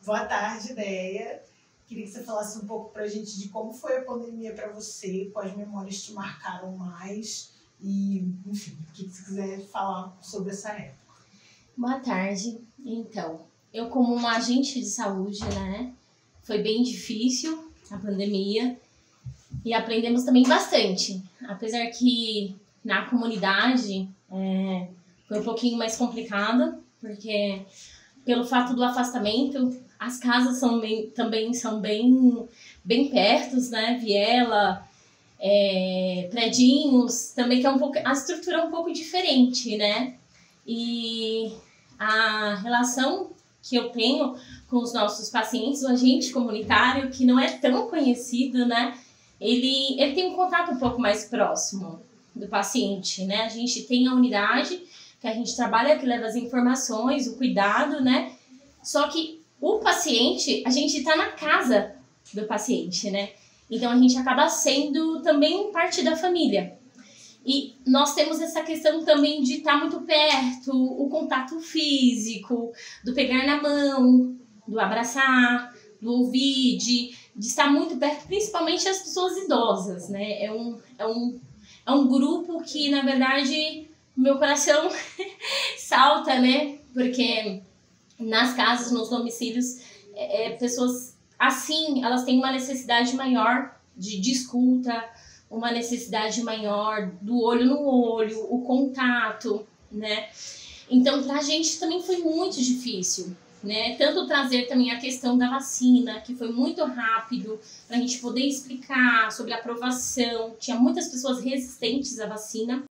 Boa tarde, Ideia. Queria que você falasse um pouco para a gente de como foi a pandemia para você, quais memórias te marcaram mais e, enfim, o que você quiser falar sobre essa época. Boa tarde. Então, eu como uma agente de saúde, né, foi bem difícil a pandemia e aprendemos também bastante. Apesar que na comunidade foi um pouquinho mais complicada, porque pelo fato do afastamento, as casas também são bem perto, né? Viela, predinhos, também que a estrutura é um pouco diferente, né? E a relação que eu tenho com os nossos pacientes, o agente comunitário, que não é tão conhecido, né? Ele tem um contato um pouco mais próximo do paciente, né? A gente tem a unidade que a gente trabalha, que leva as informações, o cuidado, né? Só que o paciente, a gente está na casa do paciente, né? Então a gente acaba sendo também parte da família. E nós temos essa questão também de estar muito perto, o contato físico, do pegar na mão, do abraçar, do ouvir, de estar muito perto, principalmente as pessoas idosas, né? É um grupo que, na verdade, meu coração salta, né? Porque nas casas, nos domicílios, pessoas assim, elas têm uma necessidade maior de escuta, uma necessidade maior do olho no olho, o contato, né? Então, pra gente também foi muito difícil, né? Tanto trazer também a questão da vacina, que foi muito rápido, pra gente poder explicar sobre a aprovação. Tinha muitas pessoas resistentes à vacina.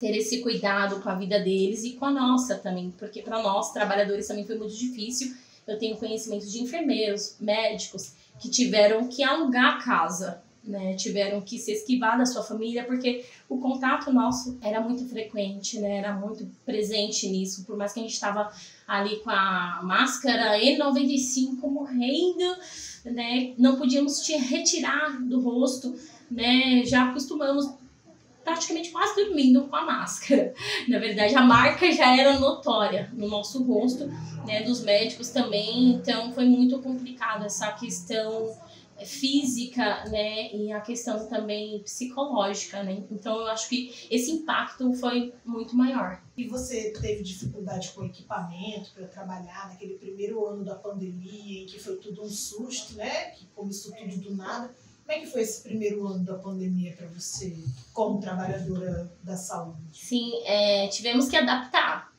Ter esse cuidado com a vida deles e com a nossa também, porque para nós, trabalhadores, também foi muito difícil. Eu tenho conhecimento de enfermeiros, médicos, que tiveram que alugar a casa, né? Tiveram que se esquivar da sua família, porque o contato nosso era muito frequente, né? Era muito presente nisso, por mais que a gente estava ali com a máscara N95 morrendo, né? Não podíamos te retirar do rosto, né? Já acostumamos praticamente quase dormindo com a máscara. Na verdade, a marca já era notória no nosso rosto, né, dos médicos também, então foi muito complicado essa questão física, né, e a questão também psicológica, né? Então eu acho que esse impacto foi muito maior. E você teve dificuldade com equipamento para trabalhar naquele primeiro ano da pandemia, em que foi tudo um susto, né? Que começou tudo do nada. Como é que foi esse primeiro ano da pandemia para você, como trabalhadora da saúde? Sim, tivemos que adaptar.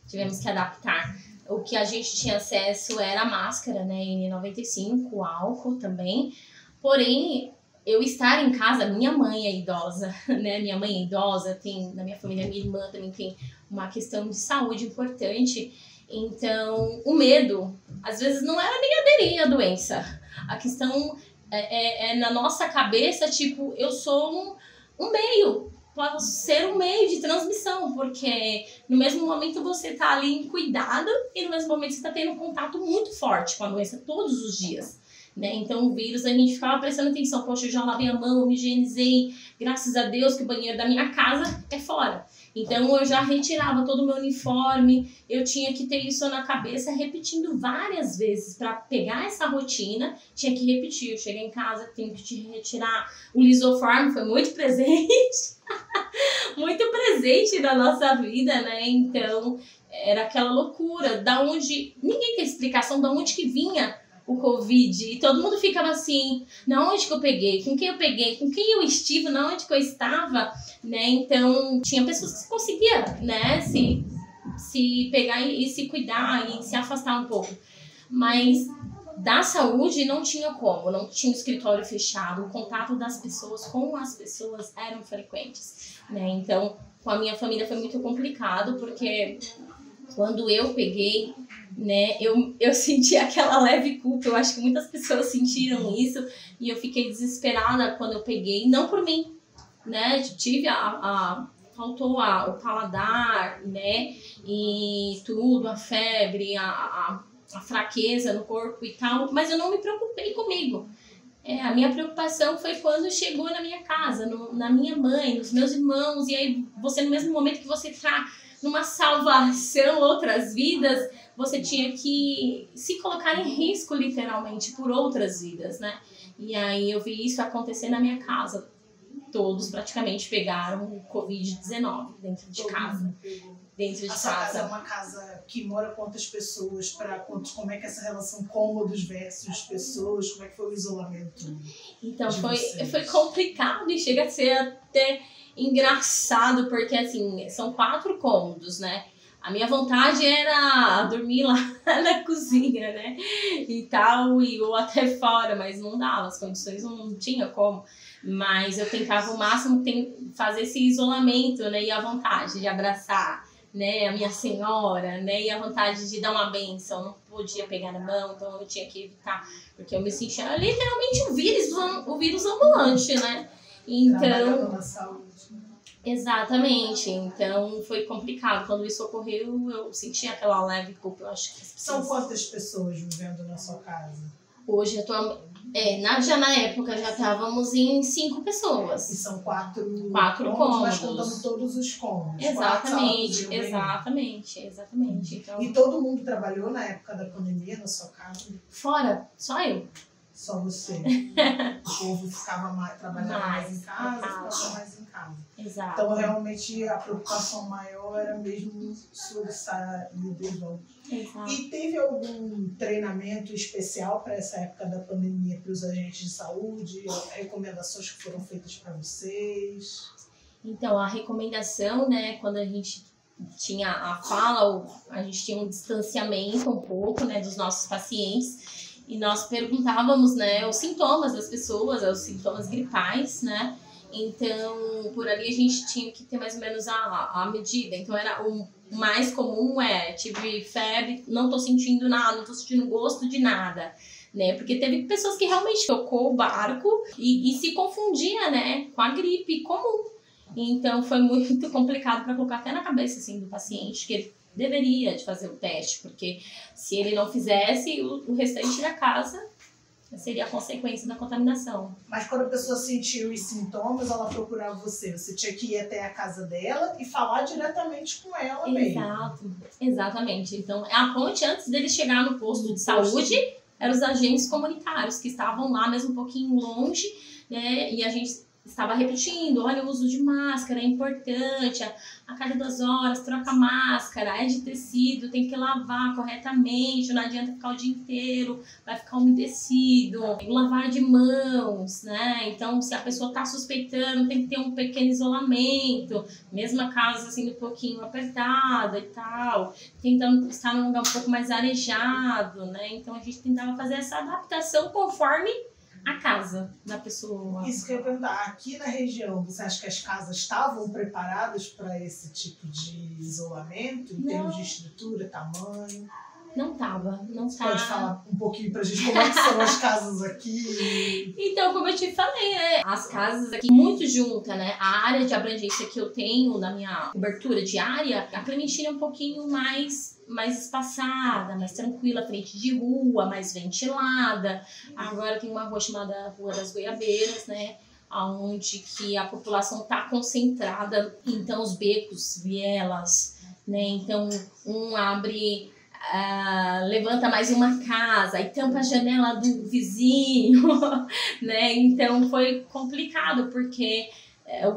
O que a gente tinha acesso era a máscara, né, N95, álcool também. Porém, eu estar em casa, minha mãe é idosa, né? Minha mãe é idosa, tem na minha família, minha irmã também tem uma questão de saúde importante. Então, o medo, às vezes, não era nem aderir à doença. A questão é na nossa cabeça, tipo, eu sou um meio. Posso ser um meio de transmissão, porque no mesmo momento você tá ali em cuidado e no mesmo momento você tá tendo um contato muito forte com a doença todos os dias, né? Então o vírus, a gente ficava prestando atenção, poxa, eu já lavei a mão, eu me higienizei, graças a Deus que o banheiro da minha casa é fora. Então eu já retirava todo o meu uniforme, eu tinha que ter isso na cabeça, repetindo várias vezes para pegar essa rotina, tinha que repetir, eu cheguei em casa, tenho que te retirar. O lisoforme foi muito presente, muito presente na nossa vida, né? Então era aquela loucura, da onde ninguém tem explicação de onde que vinha o Covid, e todo mundo ficava assim, na onde que eu peguei, com quem eu peguei, com quem eu estive, na onde que eu estava, né? Então tinha pessoas que conseguiam, né, se pegar e se cuidar e se afastar um pouco, mas da saúde não tinha como, não tinha um escritório fechado, o contato das pessoas com as pessoas eram frequentes, né? Então com a minha família foi muito complicado, porque quando eu peguei, né, eu senti aquela leve culpa. Eu acho que muitas pessoas sentiram isso e eu fiquei desesperada quando eu peguei, não por mim, né, tive faltou o paladar, né, e tudo, a febre, a fraqueza no corpo e tal, mas eu não me preocupei comigo. A minha preocupação foi quando chegou na minha casa, na minha mãe, nos meus irmãos, e aí você, no mesmo momento que você tá numa salvação, outras vidas, você tinha que se colocar em risco, literalmente, por outras vidas, né? E aí eu vi isso acontecer na minha casa. Todos praticamente pegaram o Covid-19 dentro de casa. Dentro de casa. A sua casa é uma casa que mora quantas pessoas? Como é que é essa relação cômodos versus pessoas? Como é que foi o isolamento? Então, foi complicado e chega a ser até engraçado, porque assim, são 4 cômodos, né? A minha vontade era dormir lá na cozinha, né? E tal, ou até fora, mas não dava, as condições não tinha como. Mas eu tentava o máximo fazer esse isolamento, né? E a vontade de abraçar, né, a minha senhora, né? E a vontade de dar uma bênção, não podia pegar na mão, então eu tinha que evitar, porque eu me sentia literalmente o vírus ambulante, né? Então, na saúde. Exatamente, então foi complicado. Quando isso ocorreu, eu senti aquela leve culpa. Eu acho que São quantas pessoas vivendo na sua casa? Hoje, já na época, já estávamos em 5 pessoas. E são 4 cômodos. Mas contando todos os cômodos. Exatamente. Então, e todo mundo trabalhou na época da pandemia na sua casa? Fora, só eu. Só você. O povo trabalhava mais em casa, ficava mais em casa. Exato. Então, realmente, a preocupação maior era mesmo sobre saúde. Exato. E teve algum treinamento especial para essa época da pandemia para os agentes de saúde? Recomendações que foram feitas para vocês? Então, a recomendação, né, quando a gente tinha a fala, a gente tinha um distanciamento um pouco, né, dos nossos pacientes. E nós perguntávamos, né, os sintomas das pessoas, os sintomas gripais, né? Então, por ali a gente tinha que ter mais ou menos a medida. Então, era o mais comum tive febre, não tô sentindo nada, não tô sentindo gosto de nada, né? Porque teve pessoas que realmente tocou o barco e se confundia, né, com a gripe comum. Então, foi muito complicado para colocar até na cabeça, assim, do paciente que ele deveria de fazer o teste, porque se ele não fizesse, o restante da casa seria a consequência da contaminação. Mas quando a pessoa sentiu os sintomas, ela procurava você. Você tinha que ir até a casa dela e falar diretamente com ela mesmo. Exatamente. Então, a ponte, antes dele chegar no posto de saúde, eram os agentes comunitários que estavam lá mesmo um pouquinho longe, né? E a gente estava repetindo, olha, o uso de máscara é importante, a cada 2 horas troca a máscara, é de tecido, tem que lavar corretamente, não adianta ficar o dia inteiro, vai ficar umedecido, lavar de mãos, né? Então, se a pessoa está suspeitando, tem que ter um pequeno isolamento, mesmo a casa assim um pouquinho apertada e tal, tentando estar num lugar um pouco mais arejado, né? Então, a gente tentava fazer essa adaptação conforme a casa da pessoa. Isso que eu ia perguntar, aqui na região, você acha que as casas estavam preparadas para esse tipo de isolamento, em termos de estrutura, tamanho? Não tava. Pode falar um pouquinho pra gente como é que são as casas aqui? Então, como eu te falei, né? As casas aqui muito juntas, né? A área de abrangência que eu tenho na minha cobertura diária, a Clementina é um pouquinho mais espaçada, mais tranquila, frente de rua, mais ventilada. Agora tem uma rua chamada Rua das Goiabeiras, né? Onde que a população está concentrada, então os becos, vielas, né? Então um abre, levanta mais uma casa e tampa a janela do vizinho, né? Então foi complicado porque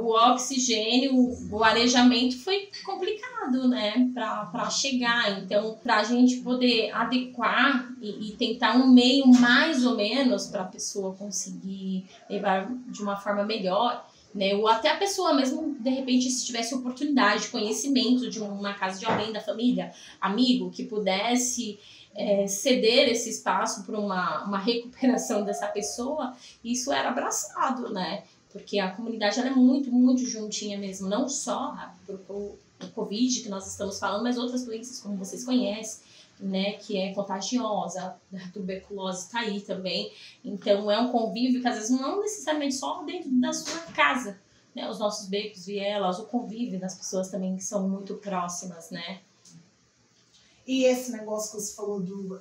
o oxigênio, o arejamento foi complicado, né, para chegar. Então, para a gente poder adequar e tentar um meio mais ou menos para a pessoa conseguir levar de uma forma melhor, né, ou até a pessoa mesmo, de repente, se tivesse oportunidade, conhecimento de uma casa de alguém da família, amigo, que pudesse ceder esse espaço para uma recuperação dessa pessoa, isso era abraçado, né? Porque a comunidade ela é muito, muito juntinha mesmo, não só o Covid que nós estamos falando, mas outras doenças como vocês conhecem, né, que é contagiosa, a tuberculose está aí também. Então é um convívio que às vezes não necessariamente só dentro da sua casa, né, os nossos becos, vielas, o convívio das pessoas também que são muito próximas, né. E esse negócio que você falou do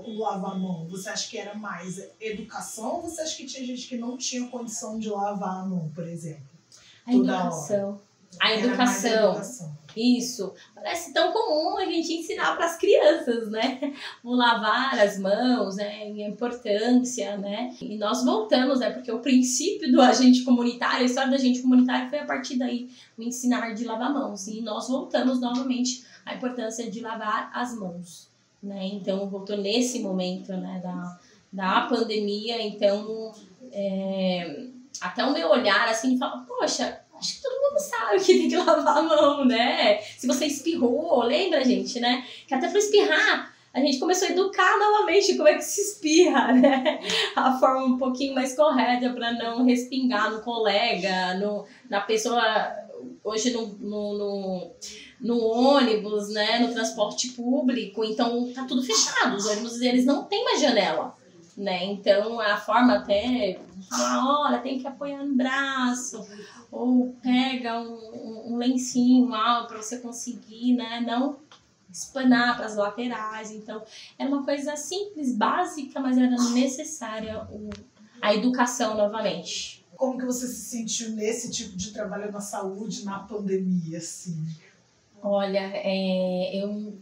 o lavar a mão, você acha que era mais educação ou você acha que tinha gente que não tinha condição de lavar a mão, por exemplo? A educação. A educação. Isso. Parece tão comum a gente ensinar para as crianças, né? O lavar as mãos, né? E a importância, né? E nós voltamos, né? Porque o princípio do agente comunitário, a história do agente comunitário foi a partir daí, o ensinar de lavar mãos. E nós voltamos novamente a importância de lavar as mãos, né? Então, voltou nesse momento, né, da pandemia. Então, até o meu olhar, assim, fala, poxa, acho que todo mundo sabe que tem que lavar a mão, né? Se você espirrou, lembra, gente, né? Que até para espirrar, a gente começou a educar novamente como é que se espirra, né? A forma um pouquinho mais correta para não respingar no colega, na pessoa, hoje no ônibus, né, no transporte público, então tá tudo fechado, os ônibus eles não tem mais janela, né, então a forma até, olha, tem que apoiar no braço, ou pega um lencinho alto para você conseguir, né, não espanar para as laterais. Então era uma coisa simples, básica, mas era necessária a educação novamente. Como que você se sentiu nesse tipo de trabalho na saúde, na pandemia, assim? Olha,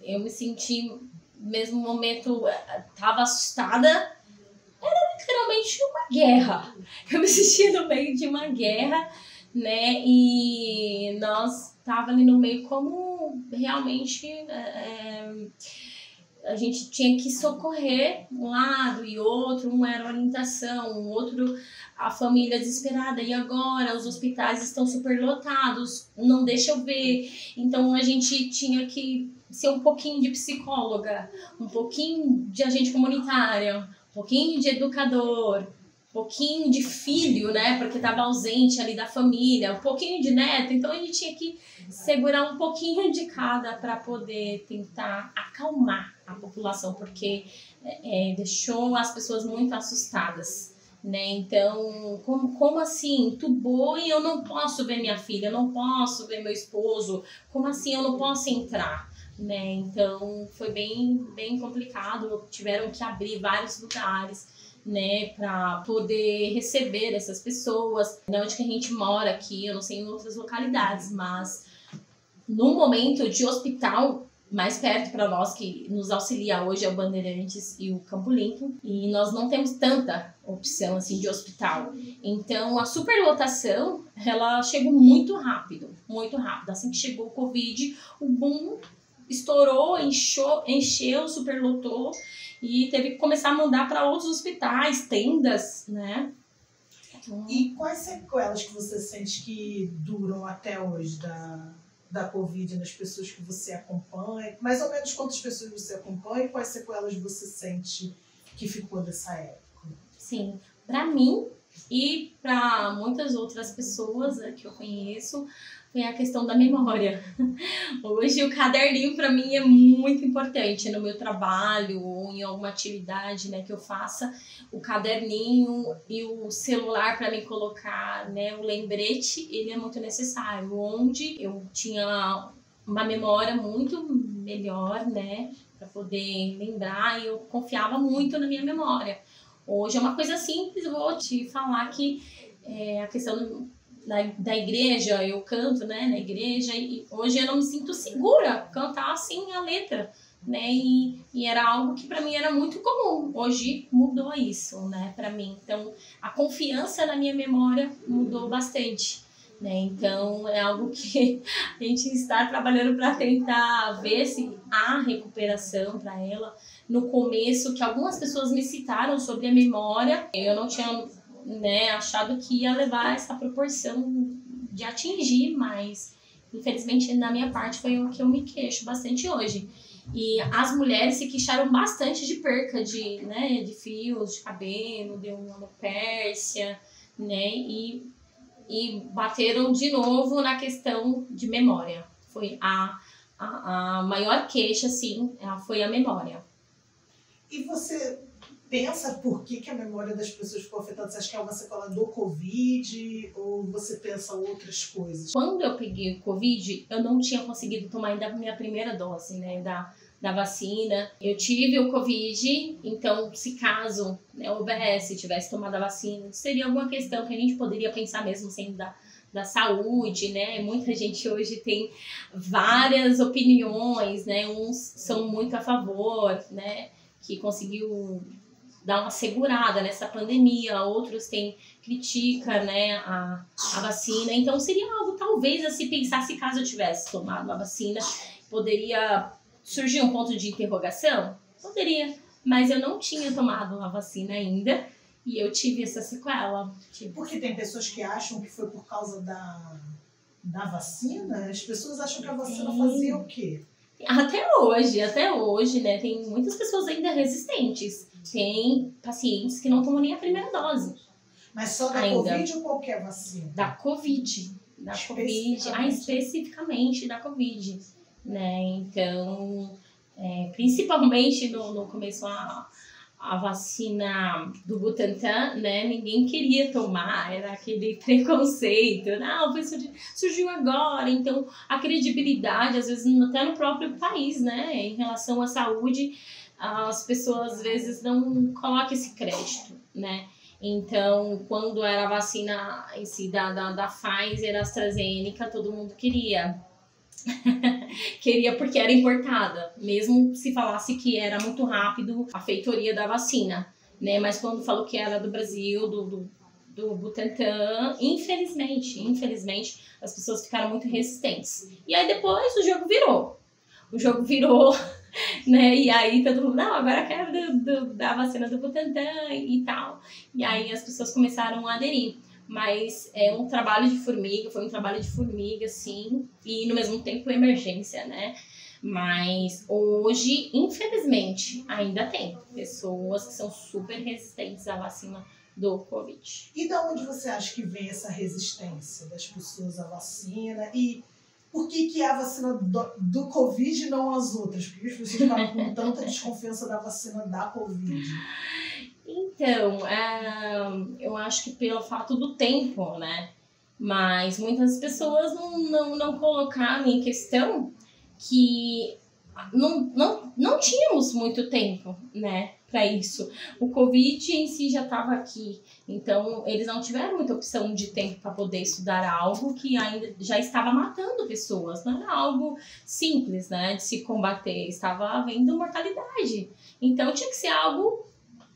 eu me senti, mesmo no momento, estava assustada, era literalmente uma guerra. Eu me senti no meio de uma guerra, né, e nós estávamos ali no meio como realmente a gente tinha que socorrer um lado e outro, um era orientação, um outro a família desesperada, e agora os hospitais estão superlotados, não deixa eu ver. Então a gente tinha que ser um pouquinho de psicóloga, um pouquinho de agente comunitário, um pouquinho de educador, um pouquinho de filho, né, porque estava ausente ali da família, um pouquinho de neto. Então a gente tinha que segurar um pouquinho de cada para poder tentar acalmar a população, porque deixou as pessoas muito assustadas, né? Então, como assim? Entubou e eu não posso ver minha filha, eu não posso ver meu esposo, como assim eu não posso entrar? Né? Então, foi bem, bem complicado, tiveram que abrir vários lugares, né, para poder receber essas pessoas. Onde que a gente mora aqui, eu não sei em outras localidades, mas no momento de hospital, mais perto para nós, que nos auxilia hoje, é o Bandeirantes e o Campo Limpo, e nós não temos tanta opção assim de hospital. Então a superlotação, ela chegou muito rápido, muito rápido. Assim que chegou o Covid, o boom estourou, encheu, superlotou, e teve que começar a mandar para outros hospitais, tendas, né? Então... E quais sequelas que você sente que duram até hoje da Covid nas pessoas que você acompanha? Mais ou menos quantas pessoas você acompanha e quais sequelas você sente que ficou dessa época? Sim, para mim e para muitas outras pessoas que eu conheço, foi a questão da memória. Hoje o caderninho para mim é muito importante no meu trabalho ou em alguma atividade, né, que eu faça. O caderninho e o celular para me colocar, né, o lembrete, ele é muito necessário. Onde eu tinha uma memória muito melhor, né, para poder lembrar, e eu confiava muito na minha memória. Hoje é uma coisa simples, vou te falar que a questão da igreja, eu canto, né, na igreja, e hoje eu não me sinto segura cantar assim a letra, né, e era algo que para mim era muito comum. Hoje mudou isso, né, para mim. Então a confiança na minha memória mudou bastante, né, então é algo que a gente está trabalhando para tentar ver se há recuperação para ela. No começo, que algumas pessoas me citaram sobre a memória, eu não tinha, né, achado que ia levar essa proporção de atingir, mas infelizmente na minha parte foi o que eu me queixo bastante hoje. E as mulheres se queixaram bastante de perca de fios de cabelo, de uma alopécia, né, e bateram de novo na questão de memória. Foi a maior queixa, sim, foi a memória. E você pensa por que a memória das pessoas ficou afetada? Você acha que é uma sequela do Covid ou você pensa outras coisas? Quando eu peguei o Covid, eu não tinha conseguido tomar ainda a minha primeira dose, né, da vacina. Eu tive o Covid, então se caso, né, houvesse, tivesse tomado a vacina, seria alguma questão que a gente poderia pensar mesmo sendo da saúde, né? Muita gente hoje tem várias opiniões, né? Uns são muito a favor, né, que conseguiu dar uma segurada nessa pandemia, outros critica, né, a vacina. Então seria algo talvez a se pensar, se caso eu tivesse tomado a vacina, poderia surgir um ponto de interrogação? Poderia, mas eu não tinha tomado a vacina ainda e eu tive essa sequela. Porque tem pessoas que acham que foi por causa da vacina? As pessoas acham que a vacina fazia o quê? Até hoje, né, tem muitas pessoas ainda resistentes. Tem pacientes que não tomam nem a primeira dose. Mas só da Covid ou qualquer vacina? Da Covid. Especificamente da Covid. Né? Então, principalmente no começo a vacina do Butantan, né? Ninguém queria tomar, era aquele preconceito, não, surgiu agora. Então a credibilidade, às vezes até no próprio país, né, em relação à saúde, as pessoas às vezes não colocam esse crédito, né? Então, quando era a vacina em si da Pfizer, AstraZeneca, todo mundo queria. Queria porque era importada, mesmo se falasse que era muito rápido a feitoria da vacina, né? Mas quando falou que era do Brasil, do Butantan, infelizmente as pessoas ficaram muito resistentes. E aí depois o jogo virou, né? E aí todo mundo, não, agora quero da vacina do Butantan e tal. E aí as pessoas começaram a aderir. Mas foi um trabalho de formiga, sim, e no mesmo tempo emergência, né? Mas hoje, infelizmente, ainda tem pessoas que são super resistentes à vacina do Covid. E de onde você acha que vem essa resistência das pessoas à vacina? E por que a vacina do Covid e não as outras? Por que as pessoas ficaram com tanta desconfiança da vacina da Covid? Então, eu acho que pelo fato do tempo, né? Mas muitas pessoas não colocaram em questão que não tínhamos muito tempo, né? para isso. O Covid em si já estava aqui, então eles não tiveram muita opção de tempo para poder estudar algo que ainda já estava matando pessoas. Não era algo simples, né, de se combater, estava havendo mortalidade. Então tinha que ser algo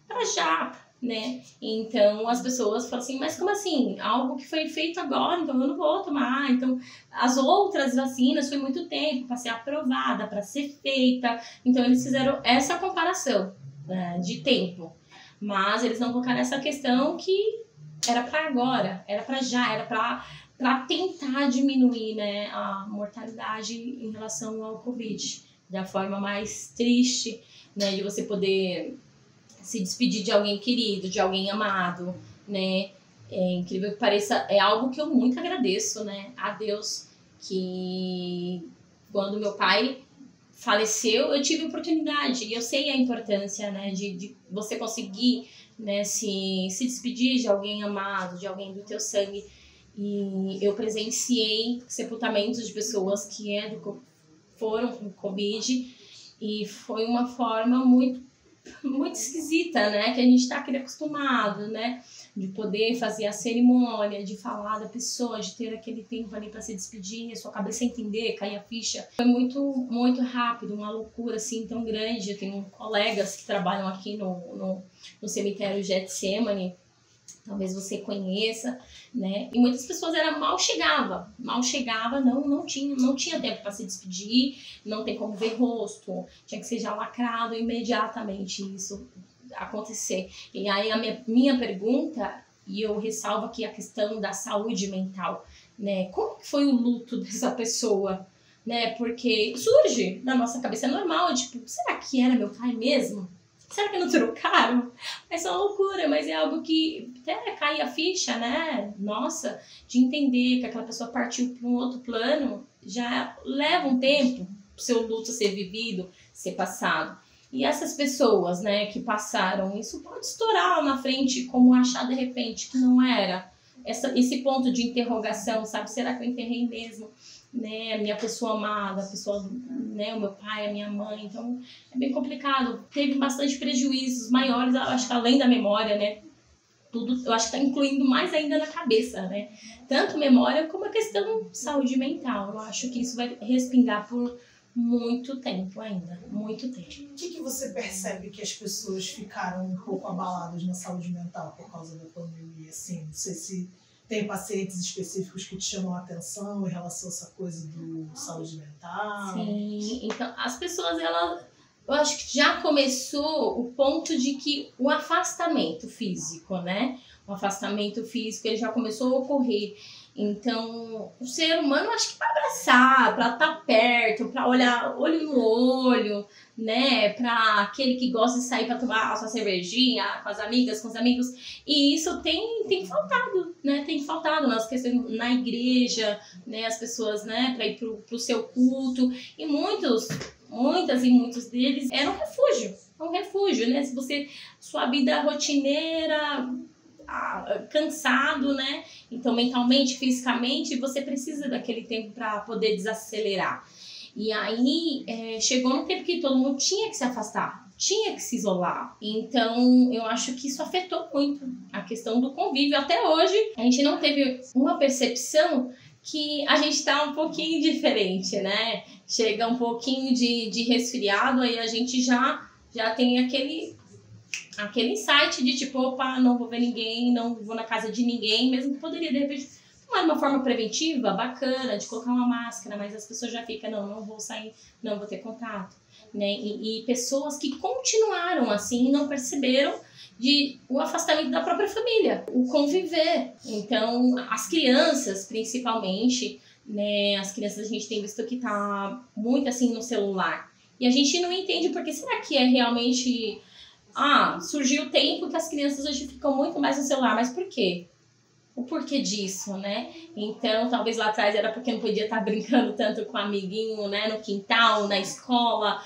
para já, né? Então as pessoas falam assim, mas como assim? Algo que foi feito agora, então eu não vou tomar. Então as outras vacinas foi muito tempo para ser aprovada, para ser feita. Então eles fizeram essa comparação, né, de tempo, mas eles não colocaram essa questão que era para agora, era para já, era para tentar diminuir, né, a mortalidade em relação ao Covid, da forma mais triste, né, de você poder se despedir de alguém querido, de alguém amado, né? É incrível que pareça, é algo que eu muito agradeço, né, a Deus, que quando meu pai faleceu, eu tive oportunidade, e eu sei a importância, né, de você conseguir, né, se despedir de alguém amado, de alguém do teu sangue. E eu presenciei sepultamentos de pessoas que foram com Covid, e foi uma forma muito esquisita, né? Que a gente tá aqui acostumado, né? De poder fazer a cerimônia, de falar da pessoa, de ter aquele tempo ali para se despedir, sua cabeça entender, cair a ficha. Foi muito rápido, uma loucura assim tão grande. Eu tenho colegas que trabalham aqui no cemitério Getsemane, talvez você conheça, né? E muitas pessoas mal chegava, não tinha tempo para se despedir, não tem como ver rosto, tinha que ser já lacrado imediatamente isso acontecer. E aí a minha pergunta, e eu ressalvo aqui a questão da saúde mental, né? Como que foi o luto dessa pessoa, né? Porque surge na nossa cabeça, é normal, tipo, será que era meu pai mesmo? Será que não trocaram? Essa é uma loucura, mas é algo que até cai a ficha, né? Nossa, de entender que aquela pessoa partiu para um outro plano, já leva um tempo o seu luto ser vivido, ser passado. E essas pessoas, né, que passaram, isso pode estourar lá na frente, como achar de repente que não era. Esse ponto de interrogação, sabe? Será que eu enterrei mesmo? Né, a minha pessoa amada, a pessoa, né, o meu pai, a minha mãe, então é bem complicado. Teve bastante prejuízos maiores, eu acho que além da memória, né, tudo, eu acho que está incluindo mais ainda na cabeça, né, tanto memória como a questão de saúde mental. Eu acho que isso vai respingar por muito tempo ainda, muito tempo. O que você percebe que as pessoas ficaram um pouco abaladas na saúde mental por causa da pandemia, assim, não sei se tem pacientes específicos que te chamam a atenção em relação a essa coisa do saúde mental? Sim, então as pessoas, eu acho que já começou o ponto de que o afastamento físico, né? O afastamento físico, ele já começou a ocorrer. Então, o ser humano, acho que para abraçar, para estar perto, para olhar olho no olho, né? Para aquele que gosta de sair para tomar a sua cervejinha com as amigas, com os amigos. E isso tem faltado, né? Tem faltado nas questões na igreja, né? As pessoas, né? Para ir pro seu culto. E muitos deles eram um refúgio, né? Se você, sua vida rotineira, cansado, né? Então, mentalmente, fisicamente, você precisa daquele tempo para poder desacelerar. E aí, chegou um tempo que todo mundo tinha que se afastar, tinha que se isolar. Então, eu acho que isso afetou muito a questão do convívio. Até hoje, a gente não teve uma percepção que a gente tá um pouquinho diferente, né? Chega um pouquinho de resfriado, aí a gente já tem aquele insight de tipo, opa, não vou ver ninguém, não vou na casa de ninguém, mesmo que poderia, de repente, tomar uma forma preventiva, bacana, de colocar uma máscara, mas as pessoas já ficam, não vou sair, não vou ter contato, né? E pessoas que continuaram assim, não perceberam o afastamento da própria família, o conviver. Então, as crianças, principalmente, né? As crianças a gente tem visto que tá muito assim no celular. E a gente não entende porque será que é realmente... surgiu o tempo que as crianças hoje ficam muito mais no celular, mas por quê? O porquê disso, né? Então, talvez lá atrás era porque não podia estar brincando tanto com o amiguinho, né? No quintal, na escola.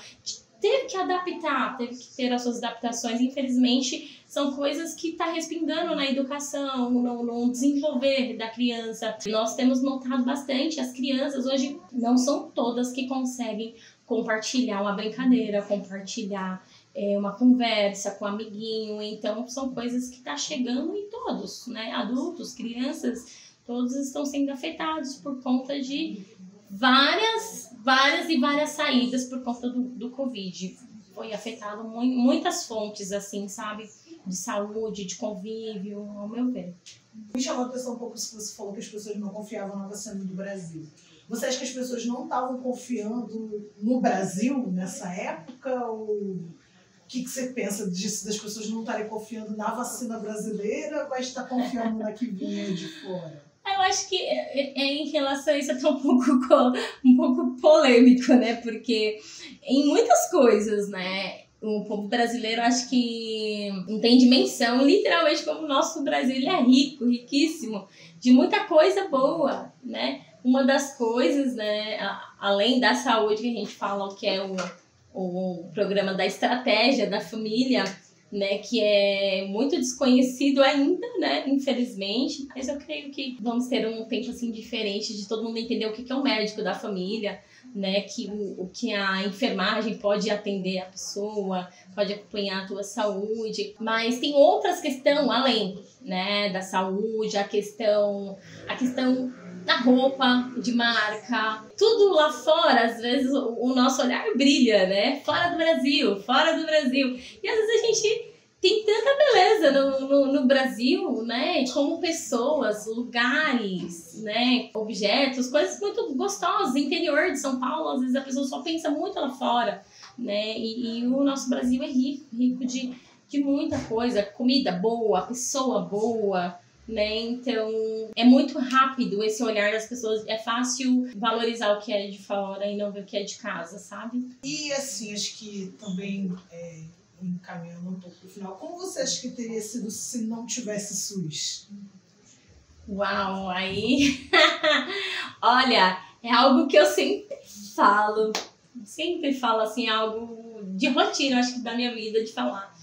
Teve que adaptar, teve que ter as suas adaptações. Infelizmente, são coisas que tá respingando na educação, no desenvolver da criança. Nós temos notado bastante, as crianças hoje não são todas que conseguem compartilhar uma brincadeira, compartilhar uma conversa com um amiguinho. Então, são coisas que tá chegando em todos, né? Adultos, crianças, todos estão sendo afetados por conta de várias saídas por conta do Covid. Foi afetado muitas fontes, assim, sabe? De saúde, de convívio, ao meu ver. Me chamou a atenção um pouco se você falou que as pessoas não confiavam na vacina do Brasil. Você acha que as pessoas não estavam confiando no Brasil nessa época? Ou o que você pensa disso, das pessoas não estarem confiando na vacina brasileira, mas estar confiando na que vinha de fora? Eu acho que em relação a isso é até um pouco polêmico, né? Porque em muitas coisas, né? O povo brasileiro, acho que não tem dimensão, literalmente, como o nosso Brasil ele é rico, riquíssimo, de muita coisa boa, né? Uma das coisas, né, além da saúde que a gente fala, que é o programa da estratégia da família, né, que é muito desconhecido ainda, né, infelizmente, mas eu creio que vamos ter um tempo assim diferente de todo mundo entender o que é um médico da família, né, que o que a enfermagem pode atender a pessoa, pode acompanhar a tua saúde, mas tem outras questões além, né, da saúde, a questão da roupa de marca, tudo lá fora, às vezes o nosso olhar brilha, né, fora do Brasil, e às vezes a gente tem tanta beleza no Brasil, né? Como pessoas, lugares, né? Objetos, coisas muito gostosas. Interior de São Paulo, às vezes a pessoa só pensa muito lá fora, né? E o nosso Brasil é rico de muita coisa. Comida boa, pessoa boa, né? Então, é muito rápido esse olhar das pessoas. É fácil valorizar o que é de fora e não ver o que é de casa, sabe? E assim, acho que também... encaminhando um pouco pro final, como você acha que teria sido se não tivesse SUS? Uau, aí... Olha, é algo que eu sempre falo assim, algo de rotina, acho que da minha vida, de falar.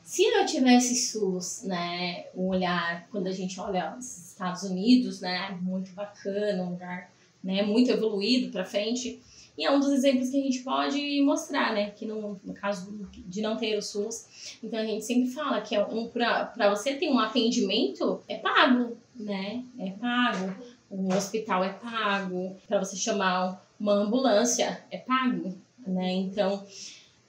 Se eu tivesse SUS, né, um olhar, quando a gente olha os Estados Unidos, né, muito bacana, um lugar, né, muito evoluído para frente. E é um dos exemplos que a gente pode mostrar, né? Que no caso de não ter o SUS, então a gente sempre fala que para você ter um atendimento, é pago, né? É pago. O hospital é pago. Para você chamar uma ambulância, é pago, né?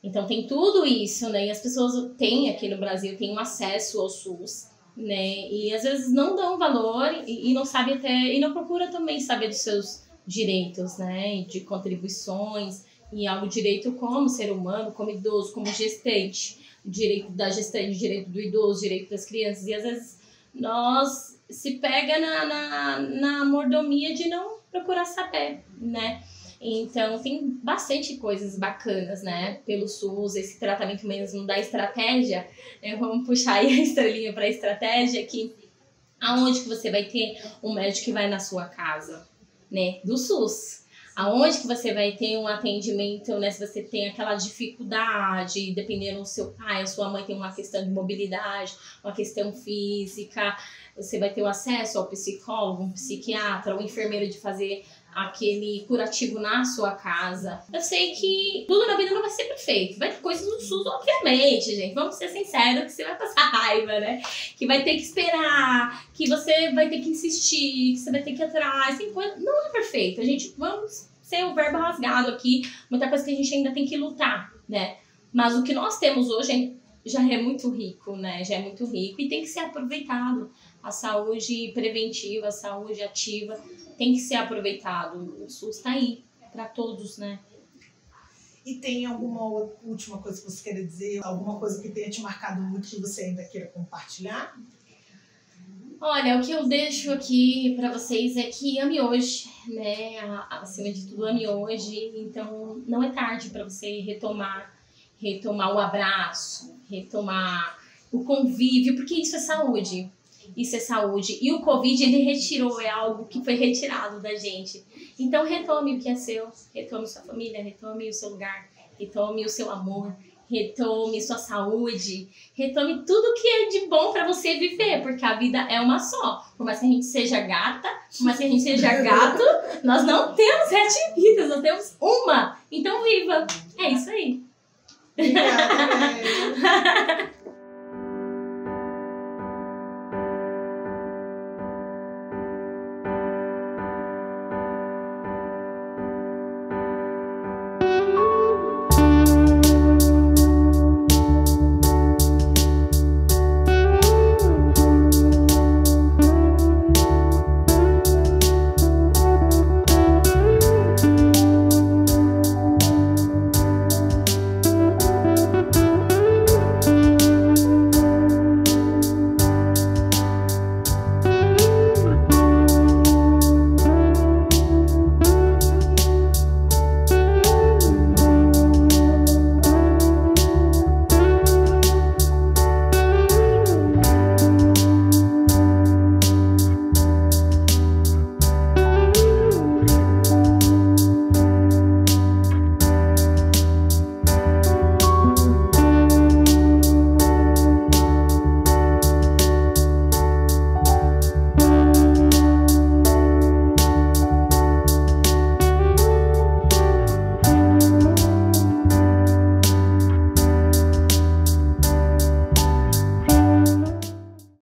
Então tem tudo isso, né? E as pessoas têm aqui no Brasil, têm um acesso ao SUS, né? E às vezes não dão valor e não sabe e não procura também saber dos seus direitos, né, de contribuições e algo direito como ser humano, como idoso, como gestante, direito da gestante, direito do idoso, direito das crianças, e às vezes nós se pega na mordomia de não procurar saber, né, então tem bastante coisas bacanas, né, pelo SUS, esse tratamento mesmo da estratégia, vamos puxar aí a estrelinha para a estratégia, que aonde que você vai ter um médico que vai na sua casa, né, do SUS, aonde que você vai ter um atendimento, né, se você tem aquela dificuldade, dependendo do seu pai ou sua mãe tem uma questão de mobilidade, uma questão física, você vai ter o acesso ao psicólogo, um psiquiatra, um enfermeiro de fazer aquele curativo na sua casa. Eu sei que tudo na vida não vai ser perfeito. Vai ter coisas no SUS, obviamente, gente. Vamos ser sinceros que você vai passar raiva, né? Que vai ter que esperar, que você vai ter que insistir, que você vai ter que ir atrás. Tem coisa... Não é perfeito. A gente, vamos ser o verbo rasgado aqui. Muita coisa que a gente ainda tem que lutar, né? Mas o que nós temos hoje já é muito rico, né? Já é muito rico e tem que ser aproveitado. A saúde preventiva, a saúde ativa tem que ser aproveitado. O SUS está aí para todos, né? E tem alguma última coisa que você queira dizer? Alguma coisa que tenha te marcado muito que você ainda queira compartilhar? Olha, o que eu deixo aqui para vocês é que ame hoje, né? Acima de tudo, ame hoje. Então, não é tarde para você retomar o abraço, retomar o convívio, porque isso é saúde. Isso é saúde. E o Covid, ele retirou, é algo que foi retirado da gente. Então, retome o que é seu. Retome sua família, retome o seu lugar, retome o seu amor, retome sua saúde, retome tudo que é de bom para você viver, porque a vida é uma só. Por mais que a gente seja gata, por mais que a gente seja gato, nós não temos 7 vidas, nós temos uma. Então, viva! É isso aí. Obrigada, beijo.